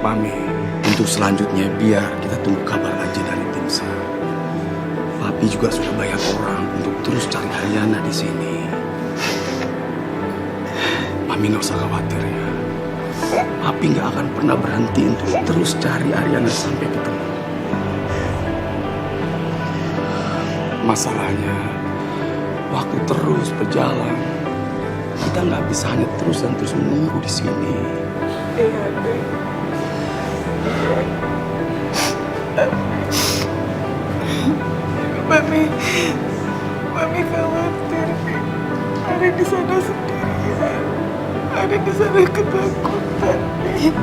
Mami, untuk selanjutnya biar kita tunggu kabar aja dari tim SAR. Papi juga sudah banyak orang untuk terus cari Ariana di sini. Mami nggak usah khawatir ya. Papi nggak akan pernah berhenti untuk terus cari Ariana sampai ketemu. Masalahnya, waktu terus berjalan, kita nggak bisa hanya terus dan terus menunggu di sini. Iya, Dek. Mami khawatir, Dek. Ada di sana sendirian. Ada di sana ketakutan, Dek.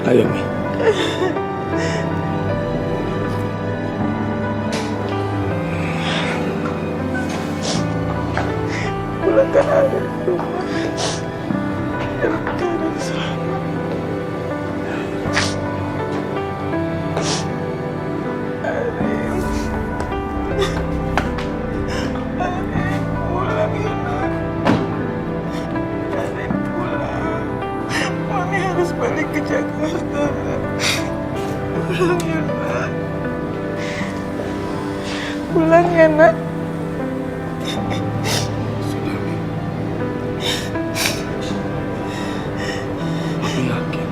Ayo, Mi. Pulangkan ada di rumah. Dalam keadaan selamat. Arin. Arin, pulang ya, Nak. Arin, pulang. Mami harus balik ke Jakarta. Pulang ya, Nak. Pulang ya, Nak. Sudah, Mi. Papi yakin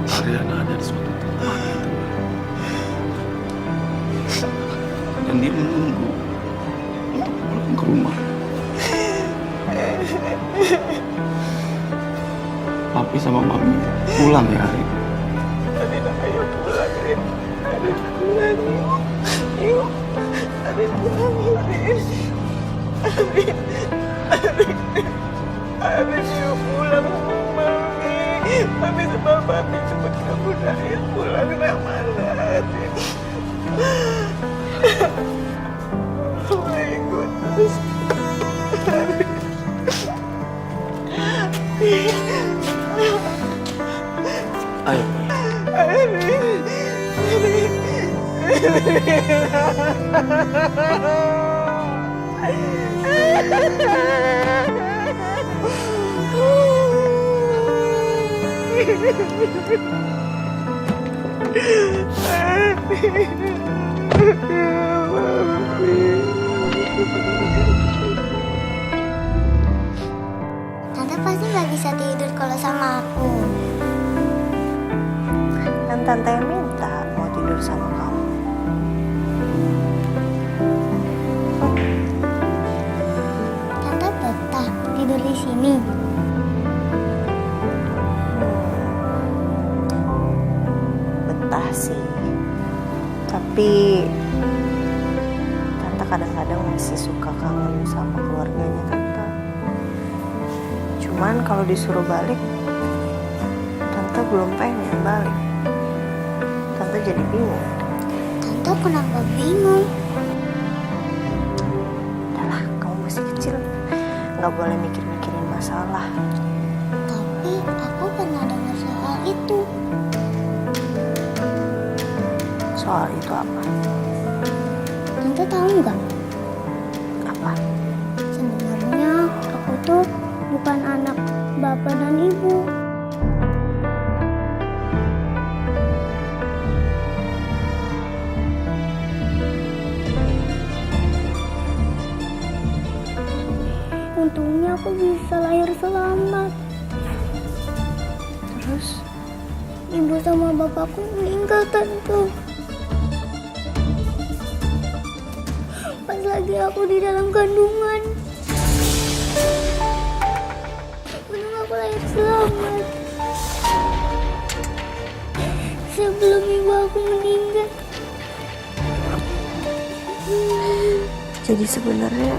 Ariana ada di suatu tempat yang tenang. Dan dia menunggu untuk pulang ke rumah. Papi sama Mami pulang ya, Arin. Arin, ayo pulang, Arin. Arin, pulang yuk. Yuk. Arin, pulang yuk, Arin. Arin. Arin. Arin, yuk pulang, Mami. Mami sama Papi cepat kamu ayo pulang nak mana, Arin. Oh my goodness. Arin. Ayo. Tante pasti nggak bisa tidur kalau sama aku. Kan tante yang minta mau tidur sama kamu. Tante betah tidur di sini. Betah sih. Tapi tante kadang-kadang masih suka kangen sama keluarganya tante. Cuman kalau disuruh balik, tante belum pengen balik. Tante jadi bingung. Tante kenapa bingung? Udahlah, kamu masih kecil, nggak boleh mikir-mikirin masalah. Tapi aku pernah dengar soal itu. Soal itu apa? Tante tahu nggak? Apa? Sebenarnya aku tuh bukan anak bapak dan ibu. Untungnya aku bisa lahir selamat. Terus? Ibu sama bapakku meninggal, Tante. Pas lagi aku di dalam kandungan. Untung aku lahir selamat. Sebelum ibu aku meninggal. Jadi sebenarnya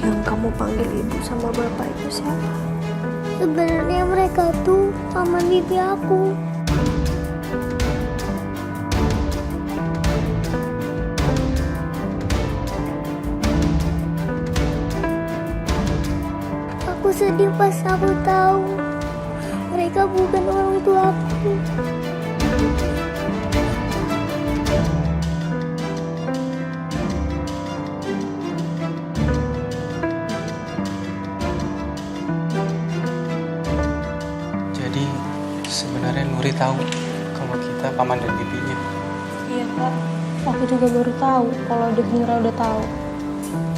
yang kamu panggil ibu sama bapak itu siapa? Sebenarnya mereka tuh paman bibi aku. Aku sedih pas aku tahu mereka bukan orang tua aku. Nuri tahu kalau kita paman dan bibinya. Iya kak, aku juga baru tahu kalau Dek Nira udah tahu.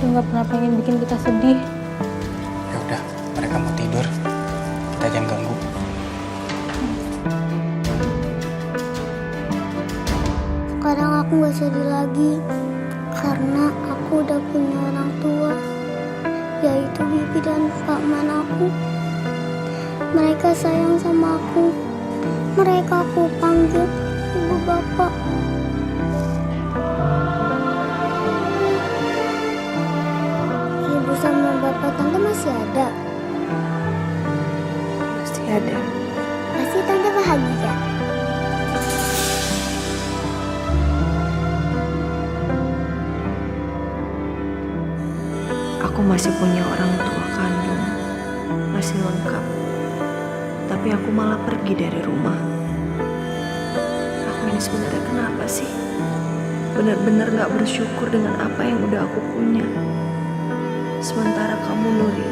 Dia nggak pernah pengen bikin kita sedih. Ya udah, mereka mau tidur. Kita jangan ganggu. Sekarang aku gak sedih lagi karena aku udah punya orang tua, yaitu bibi dan paman aku. Mereka sayang sama aku. Mereka aku panggil ibu bapak. Ibu sama bapak tante masih ada. Masih ada. Pasti tante bahagia. Aku masih punya orang tua kandung, masih lengkap. Tapi aku malah pergi dari rumah. Aku ini sebenarnya kenapa sih? Benar-benar gak bersyukur dengan apa yang udah aku punya. Sementara kamu, Nuri,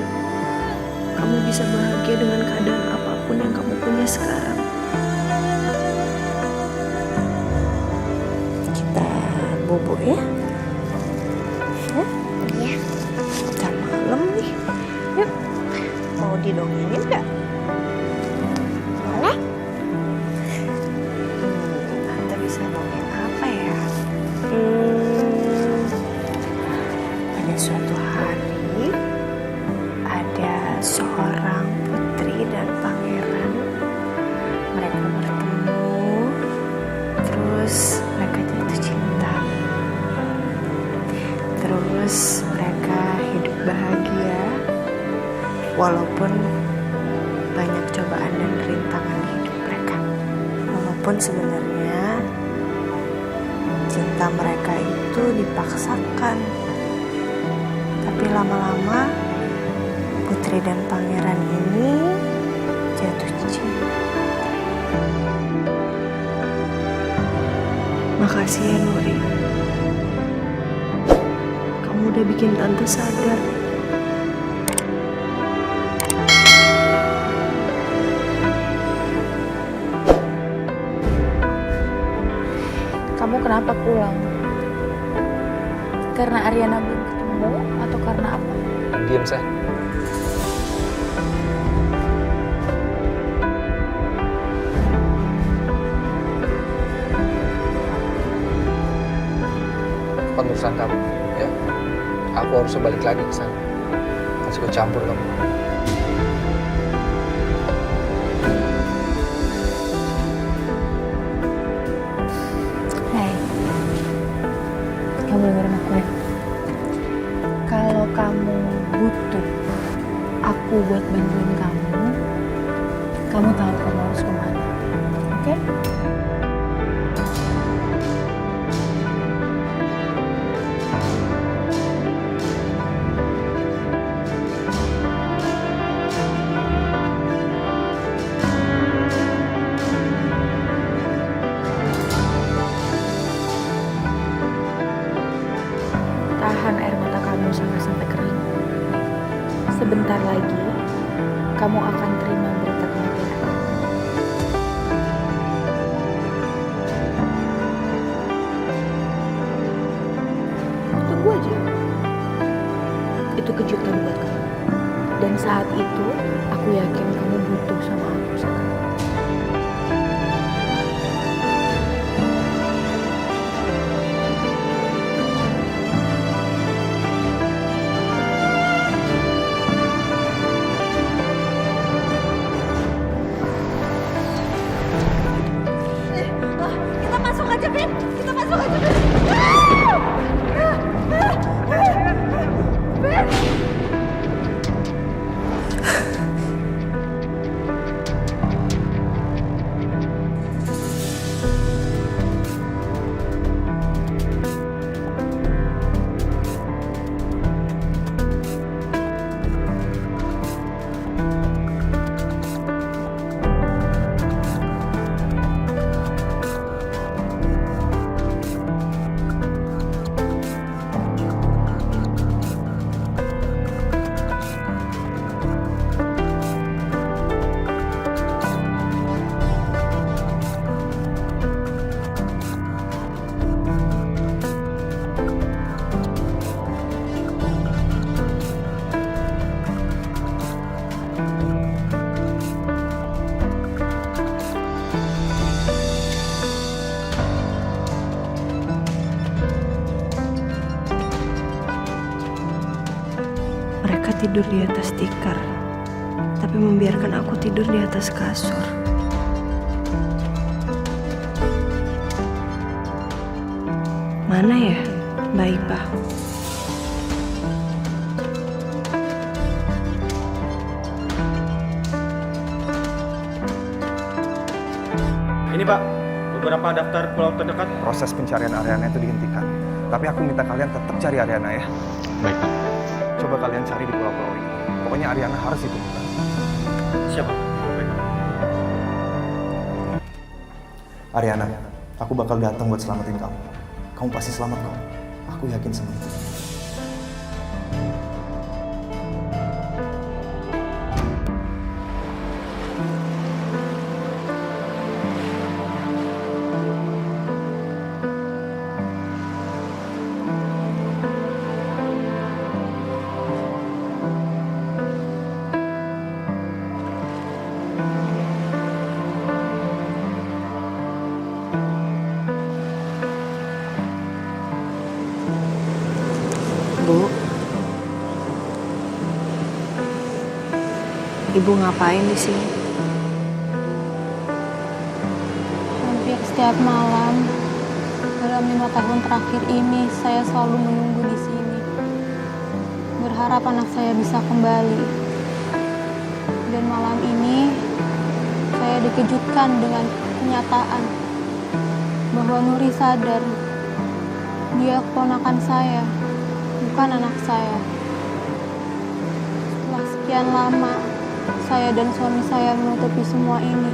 kamu bisa bahagia dengan keadaan apapun yang kamu punya sekarang. Kita bobo ya? Ya, Udah malam nih. Yuk, mau didongengin gak? boleh. Tante bisa ngomongin apa ya? Pada suatu hari ada seorang putri dan pangeran. Mereka bertemu, terus mereka jatuh cinta. Terus mereka hidup bahagia walaupun banyak cobaan dan rintangan di hidup mereka. Walaupun sebenarnya cinta mereka itu dipaksakan, tapi lama-lama putri dan pangeran ini jatuh cinta. Makasih ya Nuri, kamu udah bikin tante sadar. Kamu kenapa pulang? Karena Ariana belum ketemu atau karena apa? Diam, Sah. Bukan urusan kamu, ya. Aku harus balik lagi ke sana. Kasih gue campur kamu. Hei, kamu dengerin aku ya. Kalau kamu butuh aku buat bantuin kamu tahu kamu harus kemana, oke? Tahan air mata kamu sampai kering. Sebentar lagi, kamu akan terima berita kematian. Tunggu aja. Itu kejutan buat kamu. Dan saat itu, aku yakin kamu butuh sama aku sekarang. Kita masuk aja, Vin. Kita masuk aja, Vin. Mereka tidur di atas tikar, tapi membiarkan aku tidur di atas kasur. Mana ya Mbak Ipa? Ini Pak, beberapa daftar pulau terdekat. Proses pencarian Ariana itu dihentikan. Tapi aku minta kalian tetap cari Ariana ya. Baik, Pak. Coba kalian cari di pulau-pulau ini. Pokoknya Ariana harus ditemukan. Siapa? Baik, Pak. Ariana, aku bakal datang buat selamatin kamu. Kamu pasti selamat kok. Aku yakin sama itu. Bu, Ibu ngapain di sini? Hampir setiap malam dalam 5 tahun terakhir ini saya selalu menunggu di sini, berharap anak saya bisa kembali. Dan malam ini saya dikejutkan dengan kenyataan bahwa Nuri sadar dia keponakan saya, bukan anak saya. Setelah sekian lama saya dan suami saya menutupi semua ini,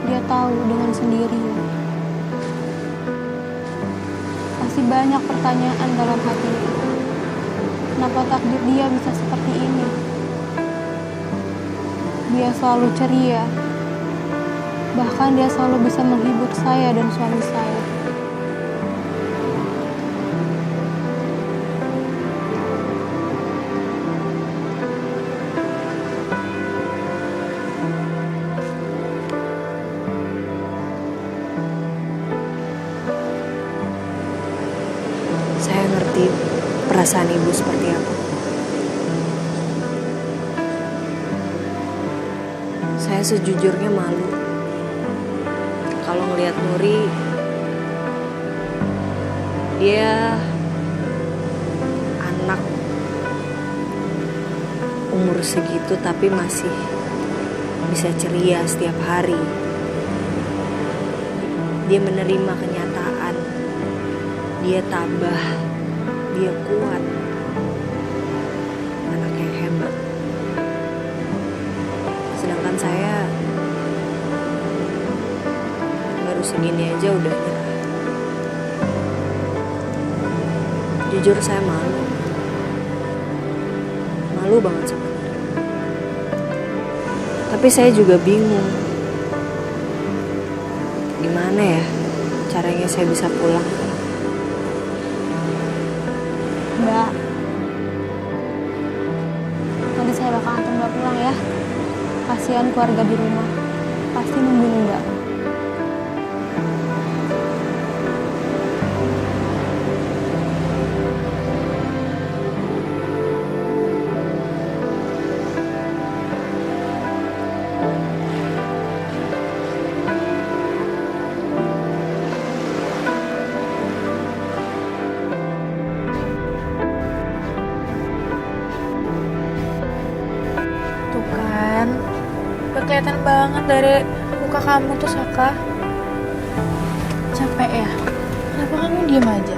dia tahu dengan sendirinya. Masih banyak pertanyaan dalam hatinya. Kenapa takdir dia bisa seperti ini? Dia selalu ceria. Bahkan dia selalu bisa menghibur saya dan suami saya. Saya ngerti perasaan Ibu seperti apa. Saya sejujurnya malu kalau ngelihat Nuri. Dia anak umur segitu tapi masih bisa ceria setiap hari. Dia menerima kenyataan. Dia tabah, dia kuat, anak yang hebat. Sedangkan saya baru segini aja udah nyerah. Jujur saya malu banget sama dia. Tapi saya juga bingung, gimana ya caranya saya bisa pulang. Mbak, nanti saya bakal antar Mbak pulang ya. Kasihan keluarga di rumah, pasti nungguin Mbak. Tuh kan, udah kelihatan banget dari muka kamu tuh, Saka. Capek ya? Kenapa kamu diem aja?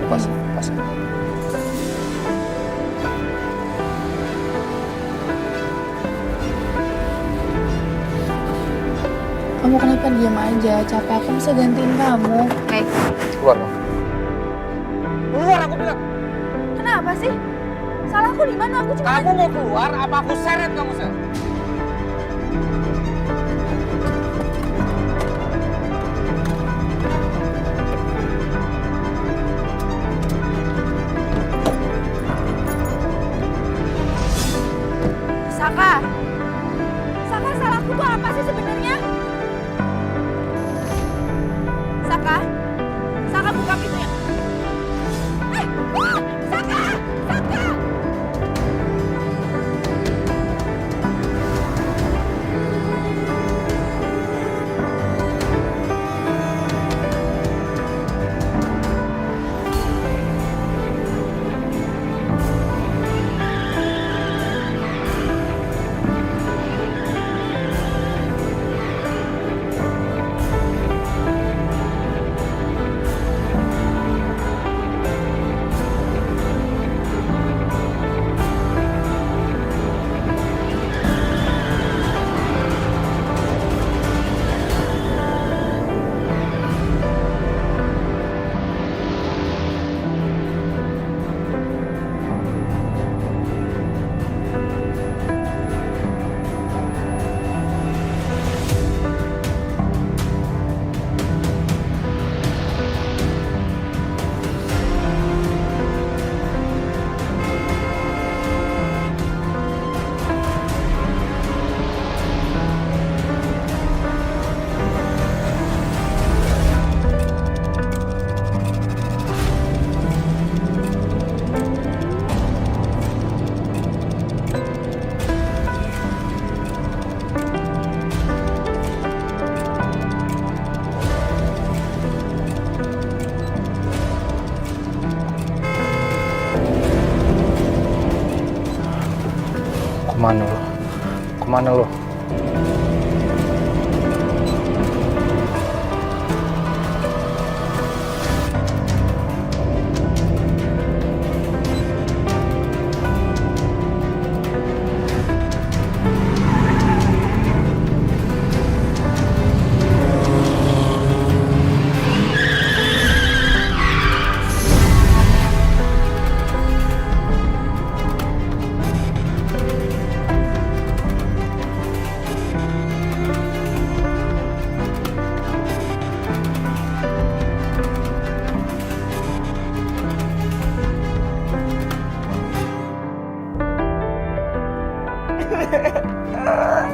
Pas. Kamu kenapa diem aja? Capek, aku bisa gantiin kamu. Keluar dong. Keluar aku bilang. Kenapa sih? Salahku di mana? Aku cuma... Kamu mau keluar apa aku seret kamu, Sel? Saka, salahku tuh apa sih sebenarnya? Saka buka pintunya. Saka! Kemana lo? Kemana lo?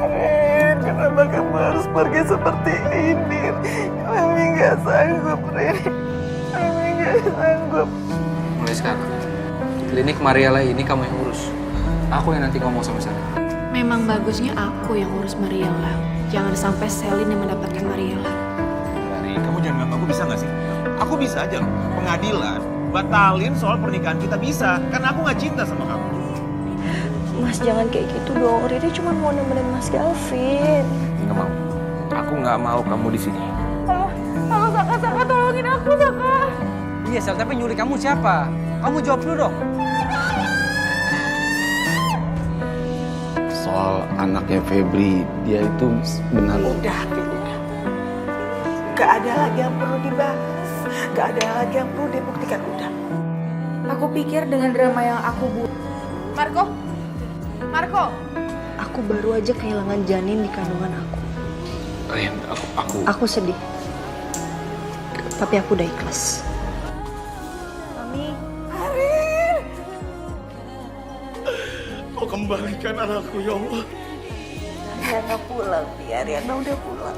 Rin, kenapa kamu harus pergi seperti ini? Mami nggak sanggup, Rin. Mami nggak sanggup. Mulai sekarang, klinik Mariela ini kamu yang urus. Aku yang nanti ngomong sama Selin. Memang bagusnya aku yang urus Mariela. Jangan sampai Selin yang mendapatkan Mariela. Ri, kamu jangan ngambek, aku bisa nggak sih? Aku bisa aja loh, pengadilan batalin soal pernikahan kita bisa, karena aku nggak cinta sama kamu. Mas jangan kayak gitu dong. Riri cuma mau nemenin Mas Gavin. Nggak mau. Aku nggak mau kamu di sini. Halo, Saka, tolongin aku, Saka. Iya, Sel, tapi nyulik kamu siapa? Kamu jawab dulu dong. Soal anaknya Febri, dia itu benar. Udah, gak ada lagi yang perlu dibahas. Gak ada lagi yang perlu dibuktikan, udah. Aku pikir dengan drama yang aku buat. Marco. Aku baru aja kehilangan janin di kandungan aku. Ren, aku Aku sedih. Tapi aku udah ikhlas. Mami, kau kembalikan anakku ya Allah. Ariana pulang, Ariana udah pulang.